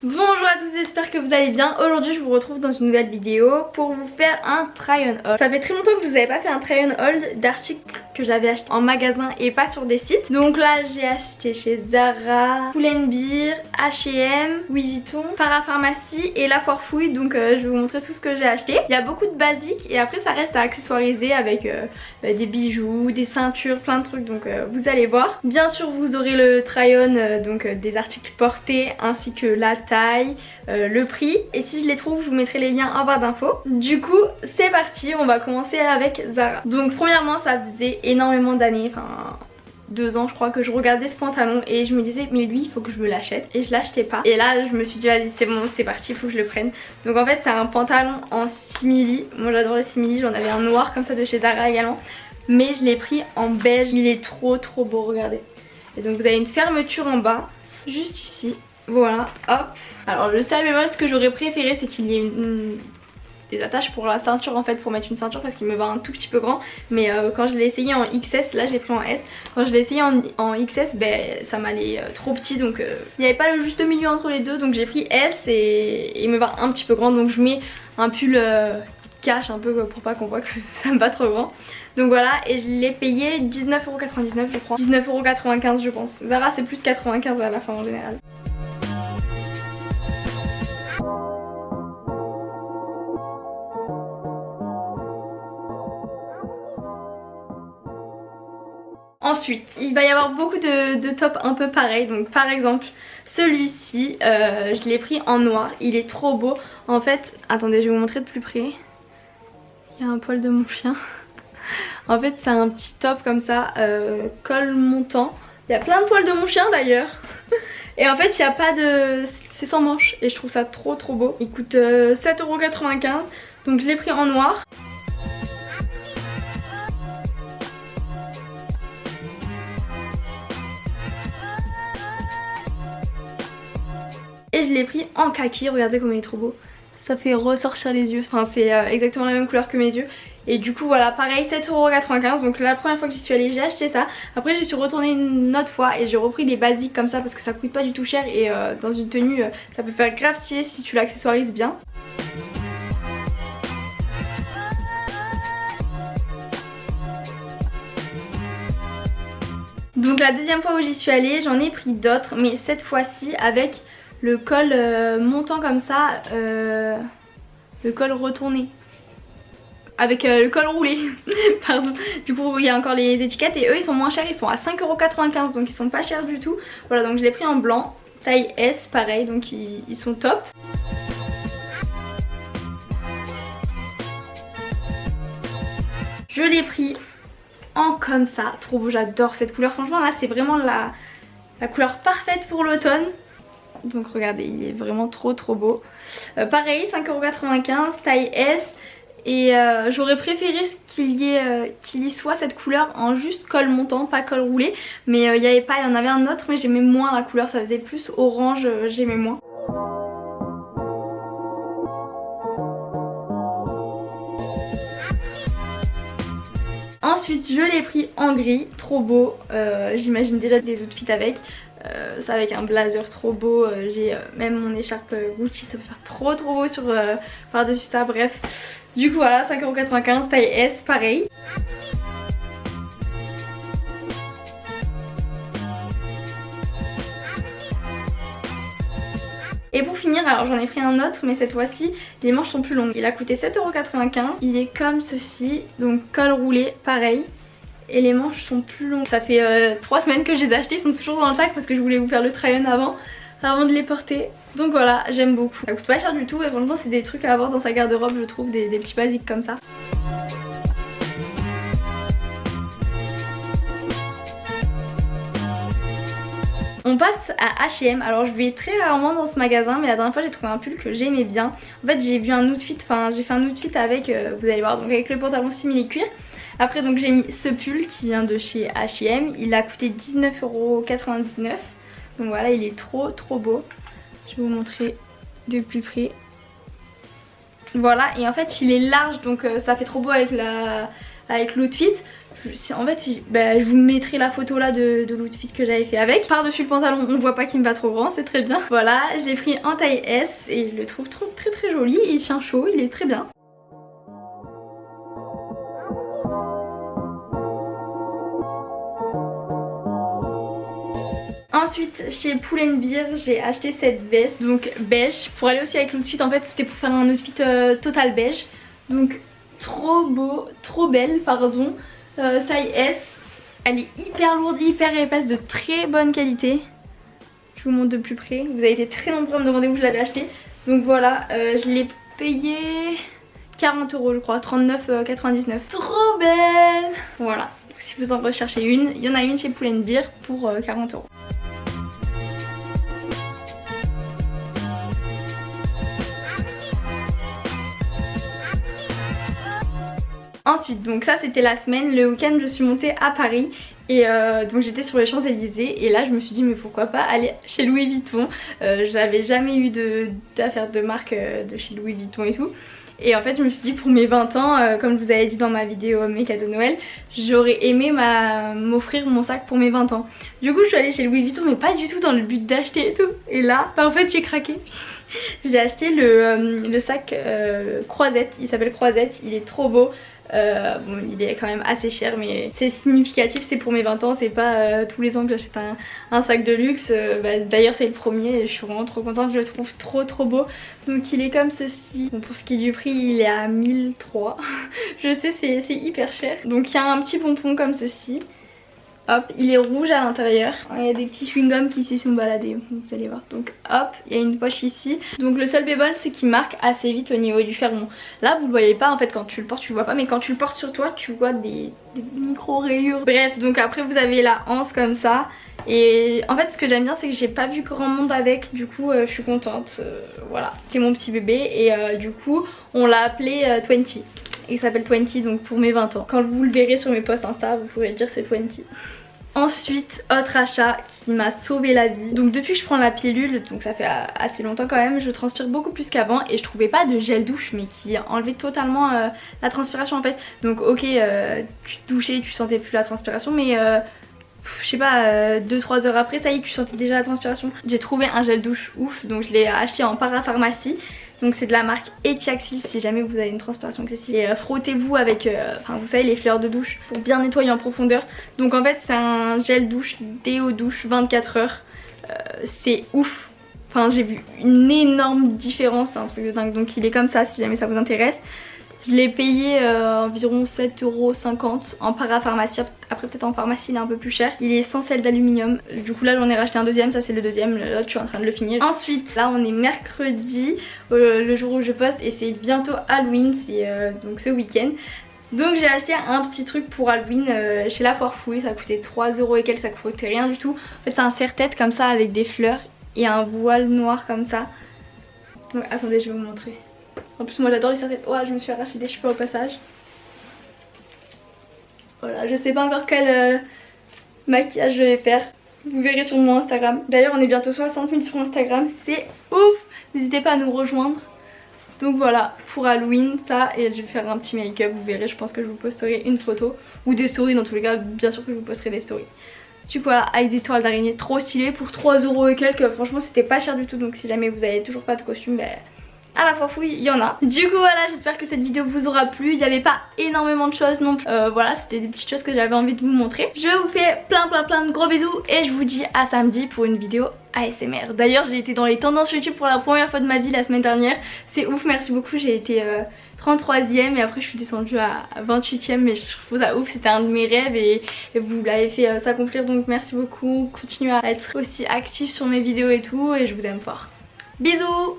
Bonjour à tous, j'espère que vous allez bien. Aujourd'hui je vous retrouve dans une nouvelle vidéo pour vous faire un try on haul. Ça fait très longtemps que je vous avais pas fait un try on haul d'articles que j'avais acheté en magasin et pas sur des sites. Donc là j'ai acheté chez Zara, Pull&Bear, H&M, Louis Vuitton, Parapharmacie et La Foire Fouille. Donc je vais vous montrer tout ce que j'ai acheté. Il y a beaucoup de basiques et après ça reste à accessoiriser avec des bijoux, des ceintures, plein de trucs, donc vous allez voir. Bien sûr vous aurez le try on donc des articles portés ainsi que la taille, le prix, et si je les trouve je vous mettrai les liens en barre d'infos. Du coup c'est parti, on va commencer avec Zara. Donc premièrement ça faisait énormément d'années, enfin 2 ans je crois, que je regardais ce pantalon et je me disais mais lui il faut que je me l'achète, et je l'achetais pas. Et là je me suis dit vas-y c'est bon, c'est parti, il faut que je le prenne. Donc en fait c'est un pantalon en simili, moi j'adore les simili, j'en avais un noir comme ça de chez Zara également, mais je l'ai pris en beige, il est trop beau, regardez. Et donc vous avez une fermeture en bas, juste ici. Voilà, hop. Alors le seul bémol, ce que j'aurais préféré, c'est qu'il y ait des attaches pour la ceinture en fait, pour mettre une ceinture, parce qu'il me va un tout petit peu grand. Mais quand je l'ai essayé en XS, là j'ai pris en S. Quand je l'ai essayé en XS, ben ça m'allait trop petit, donc il n'y avait pas le juste milieu entre les deux. Donc j'ai pris S et il me va un petit peu grand, donc je mets un pull qui cache un peu pour pas qu'on voit que ça me va trop grand. Donc voilà, et je l'ai payé 19,99€ je crois, 19,95€ je pense. Zara c'est plus 95 à la fin en général. Ensuite, il va y avoir beaucoup de tops un peu pareils. Donc par exemple, celui-ci, je l'ai pris en noir. Il est trop beau. En fait, attendez, je vais vous montrer de plus près. Il y a un poil de mon chien. En fait, c'est un petit top comme ça, col montant. Il y a plein de poils de mon chien d'ailleurs. Et en fait, il n'y a pas de... c'est sans manche. Et je trouve ça trop beau. Il coûte 7,95€. Donc je l'ai pris en noir. Et je l'ai pris en kaki, regardez comme il est trop beau. Ça fait ressortir les yeux, enfin c'est exactement la même couleur que mes yeux. Et du coup voilà, pareil 7,95€. Donc la première fois que j'y suis allée j'ai acheté ça. Après j'y suis retournée une autre fois et j'ai repris des basiques comme ça parce que ça coûte pas du tout cher. Et dans une tenue ça peut faire grave stylé si tu l'accessoirises bien. Donc la deuxième fois où j'y suis allée j'en ai pris d'autres, mais cette fois-ci avec le col montant comme ça, le col retourné, avec le col roulé pardon. Du coup il y a encore les étiquettes et eux ils sont moins chers, ils sont à 5,95€, donc ils sont pas chers du tout. Voilà, donc je l'ai pris en blanc, taille S pareil, donc ils sont top. Je l'ai pris en comme ça, trop beau, j'adore cette couleur, franchement là c'est vraiment la couleur parfaite pour l'automne. Donc regardez, il est vraiment trop beau. Pareil 5,95€, taille S. Et j'aurais préféré qu'il y soit cette couleur en juste col montant, pas col roulé. Mais il n'y avait pas, il y en avait un autre mais j'aimais moins la couleur, ça faisait plus orange, j'aimais moins. Ensuite je l'ai pris en gris, trop beau, j'imagine déjà des outfits avec. Ça avec un blazer trop beau, j'ai même mon écharpe Gucci, ça peut faire trop beau sur par dessus ça, bref. Du coup voilà, 5,95€, taille S, pareil. Et pour finir, alors j'en ai pris un autre, mais cette fois-ci les manches sont plus longues. Il a coûté 7,95€, il est comme ceci, donc col roulé, pareil. Et les manches sont plus longues. Ça fait 3 semaines que je les ai achetés, ils sont toujours dans le sac parce que je voulais vous faire le try-on avant de les porter. Donc voilà, j'aime beaucoup. Ça coûte pas cher du tout et franchement c'est des trucs à avoir dans sa garde-robe, je trouve, des petits basiques comme ça. On passe à H&M. Alors je vais très rarement dans ce magasin, mais la dernière fois j'ai trouvé un pull que j'aimais bien. En fait j'ai vu un outfit, enfin j'ai fait un outfit avec, vous allez voir, donc avec le pantalon simili cuir. Après donc j'ai mis ce pull qui vient de chez H&M, il a coûté 19,99€. Donc voilà, il est trop beau. Je vais vous montrer de plus près. Voilà, et en fait il est large, donc ça fait trop beau avec avec l'outfit. En fait je vous mettrai la photo là de l'outfit que j'avais fait avec. Par dessus le pantalon on voit pas qu'il me va trop grand, c'est très bien. Voilà, j'ai pris en taille S et je le trouve très joli. Il tient chaud, il est très bien. Ensuite chez Pull&Bear j'ai acheté cette veste donc beige pour aller aussi avec l'outfit. En fait c'était pour faire un outfit total beige. Donc trop beau, trop belle pardon. Taille S. Elle est hyper lourde, hyper épaisse, de très bonne qualité. Je vous montre de plus près. Vous avez été très nombreux à me demander où je l'avais acheté. Donc voilà, je l'ai payé 40 € je crois, 39,99. Trop belle. Voilà, donc, si vous en recherchez une, il y en a une chez Pull&Bear pour 40 €. Ensuite, donc ça c'était la semaine, le week-end je suis montée à Paris et donc j'étais sur les Champs-Élysées et là je me suis dit mais pourquoi pas aller chez Louis Vuitton. J'avais jamais eu d'affaires de marque de chez Louis Vuitton et tout. Et en fait je me suis dit pour mes 20 ans, comme je vous avais dit dans ma vidéo mes cadeaux de Noël, j'aurais aimé m'offrir mon sac pour mes 20 ans. Du coup je suis allée chez Louis Vuitton mais pas du tout dans le but d'acheter et tout. Et là, en fait j'ai craqué. J'ai acheté le sac Croisette, il s'appelle Croisette, il est trop beau. Bon, il est quand même assez cher mais c'est significatif, c'est pour mes 20 ans, c'est pas tous les ans que j'achète un sac de luxe. D'ailleurs c'est le premier et je suis vraiment trop contente, je le trouve trop beau. Donc il est comme ceci, bon, pour ce qui est du prix il est à 1003. Je sais c'est hyper cher. Donc il y a un petit pompon comme ceci. Hop, il est rouge à l'intérieur. Il y a des petits chewing-gums qui s'y sont baladés, vous allez voir. Donc hop, il y a une poche ici. Donc le seul bémol c'est qu'il marque assez vite au niveau du fermon. Là vous le voyez pas en fait, quand tu le portes tu le vois pas, mais quand tu le portes sur toi tu vois des micro rayures. Bref, donc après vous avez la anse comme ça. Et en fait ce que j'aime bien c'est que j'ai pas vu grand monde avec, du coup je suis contente. Voilà, c'est mon petit bébé et du coup on l'a appelé 20. Il s'appelle 20 donc pour mes 20 ans. Quand vous le verrez sur mes posts Insta vous pourrez dire c'est 20. Ensuite, autre achat qui m'a sauvé la vie. Donc depuis que je prends la pilule, donc ça fait assez longtemps quand même, je transpire beaucoup plus qu'avant et je trouvais pas de gel douche mais qui enlevait totalement la transpiration en fait. Donc ok, tu te douchais, tu sentais plus la transpiration mais je sais pas, 2-3 heures après ça y est tu sentais déjà la transpiration. J'ai trouvé un gel douche ouf donc je l'ai acheté en parapharmacie. Donc c'est de la marque Etiaxil si jamais vous avez une transpiration excessive. Et frottez-vous avec, vous savez les fleurs de douche pour bien nettoyer en profondeur. Donc en fait c'est un gel douche déo douche 24 heures. C'est ouf. Enfin j'ai vu une énorme différence, c'est un truc de dingue. Donc il est comme ça si jamais ça vous intéresse. Je l'ai payé environ 7,50 € en parapharmacie. Après peut-être en pharmacie il est un peu plus cher. Il est sans sel d'aluminium. Du coup là j'en ai racheté un deuxième, ça c'est le deuxième. L'autre je suis en train de le finir. Ensuite là on est mercredi, le jour où je poste et c'est bientôt Halloween, c'est donc ce week-end. Donc j'ai acheté un petit truc pour Halloween chez La Foire Fouille, ça coûtait 3 € et quelques, ça coûtait rien du tout. En fait c'est un serre-tête comme ça avec des fleurs et un voile noir comme ça. Donc attendez je vais vous montrer. En plus moi j'adore les serre-têtes. Oh je me suis arraché des cheveux au passage. Voilà, je sais pas encore quel maquillage je vais faire. Vous verrez sur mon Instagram. D'ailleurs on est bientôt 60 000 sur Instagram, c'est ouf. N'hésitez pas à nous rejoindre. Donc voilà, pour Halloween ça, et je vais faire un petit make-up, vous verrez, je pense que je vous posterai une photo. Ou des stories dans tous les cas, bien sûr que je vous posterai des stories. Du coup voilà, avec des toiles d'araignée trop stylées pour 3 € et quelques. Franchement c'était pas cher du tout, donc si jamais vous avez toujours pas de costume, à La Foire Fouille il y en a. Du coup voilà, j'espère que cette vidéo vous aura plu. Il n'y avait pas énormément de choses non plus. Voilà, c'était des petites choses que j'avais envie de vous montrer. Je vous fais plein de gros bisous et je vous dis à samedi pour une vidéo ASMR. D'ailleurs j'ai été dans les tendances YouTube pour la première fois de ma vie la semaine dernière. C'est ouf, merci beaucoup, j'ai été 33e et après je suis descendue à 28e, mais je trouve ça ouf, c'était un de mes rêves et vous l'avez fait s'accomplir, donc merci beaucoup. Continuez à être aussi actifs sur mes vidéos et tout et je vous aime fort. Bisous.